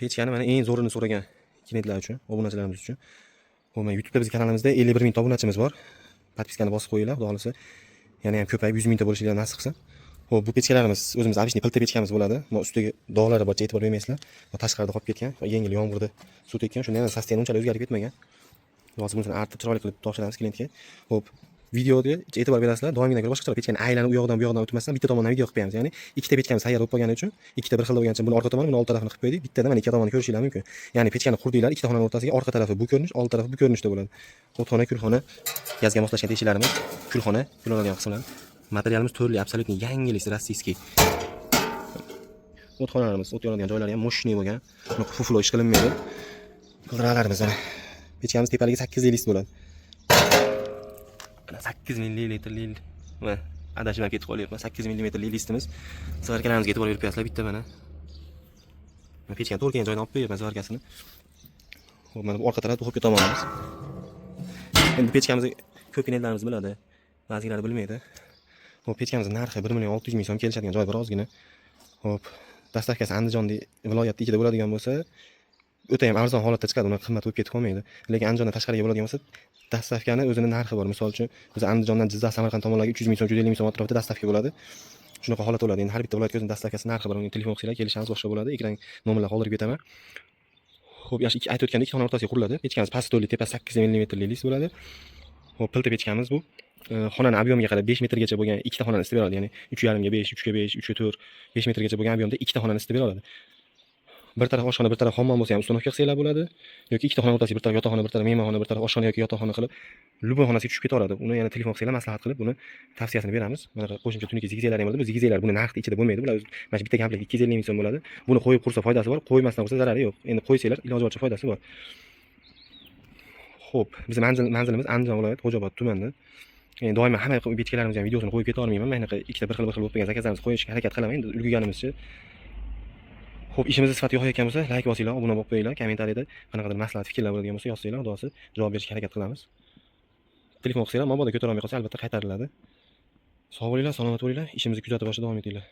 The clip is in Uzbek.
Pechkani mana eng zo'rini so'ragan klientlar uchun, obunachilarimiz uchun. Hop, mana YouTube'da bizning kanalimizda 51 ming obunachimiz bor. Podpiskani bosib qo'yinglar, xudo xolasa. Yana ham ko'payib 100 mingta bo'lishiga nasib qilsin. Hop, bu pechkalarimiz o'zimiz obishniy pilta pechkamiz bo'ladi. Mana ustiga dog'lari borcha e'tibor bermaysizlar. Va tashqarida qolib ketgan, yengil yomg'irda suv tekkan, shundan ham sosteni unchalik o'zgarib ketmagan. Hozir buni artib chiroyli qilib topshiramiz klientga. Hop, videoga e'tibor berasizlar. Doimgidan ko'ra boshqacha pechkani aylanib u yoqdan bu yoqdan o'tmasdan bitta tomondan video qilib qo'yamiz. Ya'ni ikkita pechkamiz tayyor bo'lib qolgani uchun, ikkita bir xil bo'lgani uchun buni orqa tomoni, buni old tarafini qilib qo'ydik. Bittada mana ikki tomonni ko'rishingiz mumkin. Ya'ni pechkani qurdinglar, ikkita xonaning o'rtasiga orqa tarafi bu ko'rinish, old tarafi bu ko'rinishda bo'ladi. O'txona, kulxona, gazga moslashgan teshiklarimiz, kulxona, kuloladigan qismlar. Materialimiz turli, absolyutni yangilik, rossiyskiy. O'txonalarimiz, o't yonadigan joylari ham moshniy bo'lgan. Buni fuflo ish qilinmaydi. Qildiroqlarimiz mana. Pechkamiz tepaligi 8 list bo'ladi. 8 millilitrli va adashib ketib qolyapman. 8 millimetrli listimiz. Sivarkalarimizga e'tibor berib qo'yasizlar bitta mana. Mana pechkani to'rtgan joydan olib qo'yapman sivarkasini. Xo'p, mana bu orqa taraf duxovka tomonimiz. Endi pechkamizni ko'p klientlarimiz biladi, ba'zilari bilmaydi. Xo'p, pechkamizning narxi 1 million 600 ming so'm kelishadigan joy bor ozgina. Xo'p, dastavkasi Andijon viloyati ichida bo'ladigan bo'lsa, o'ta ham arzon holatda chiqadi, uni qimmat bo'lib ketib qolmaydi. Lekin Andijondan tashqariga bo'ladigan bo'lsa, dastavkani o'zining narxi bor. Misol uchun, biz Andijondan Jizzax, Samarqand tomonlarga 300 ming so'm, 150 ming so'm atrofida dastavka bo'ladi. Shunaqa holat bo'ladi. Endi har bitta viloyatga o'zining dastavkasi narxi bor. Uni telefon qilsanglar kelishamiz boshqa bo'ladi. Ekran nomerlarni qoldirib ketaman. Xo'p, yosh aytib o'tgandek ikki xona o'rtasiga quriladi. Pechkamiz pastoli, tepasi 8 millimetrli list bo'ladi. Xo'p, pilta pechkamiz bu. Xonaning ob'yomiga qarab 5 metrgacha bo'lgan ikkita xonani isitib beradi. Ya'ni 3,5 ga 5, 3 ga 5, 3 ga 4, 5 metrgacha bo'lgan ob'yomda ikkita xonani isitib beradi. Bir taraf oshxona, bir taraf hammom bo'lsa ham ustunovka qilsanglar bo'ladi. Yoki ikkita xona o'rtasiga bir taraf yotoqxona, bir taraf mehmonxona, bir taraf oshxona yoki yotoqxona qilib, luboy xonasiga tushib ketaveradi. Uni yana telefon qilsanglar maslahat qilib, buni tavsiyasini beramiz. Mana qo'shimcha tuniki zigzaglar ham bo'ladi. Bu zigzaglar buni narxi ichida bo'lmaydi. Bular mana bitta komplekt 250 ming so'm bo'ladi. Buni qo'yib qursa foydasi bor, qo'ymasdan qursa zarari yo'q. Endi qo'ysanglar iloji boricha foydasi bor. Xo'p, bizning manzilimiz Andijon viloyati Xo'jaobod tumanida. Endi doimo hamma pechkalarimiz ham videosini qo'yib keta olmayman. Men anaqa ikkita bir xil bo'lib qolgan zakazlarimizni qo'yishga harakat qilaman. Endi ulgurganimizcha. Xo'p, ishimizni sifati yoqayotgan bo'lsa, like bosinglar, obuna bo'lib qo'yinglar, kommentariyada qanaqadir maslahat, fikrlar bo'ladigan bo'lsa yozsanglar, xudo xolasa javob berishga harakat qilamiz. Telefon qilsanglar, mabodo ko'tara olmay qolsa albatta qaytariladi. Sog' bo'linglar, salomat bo'linglar, ishimizni kuzatib boshida davom etinglar.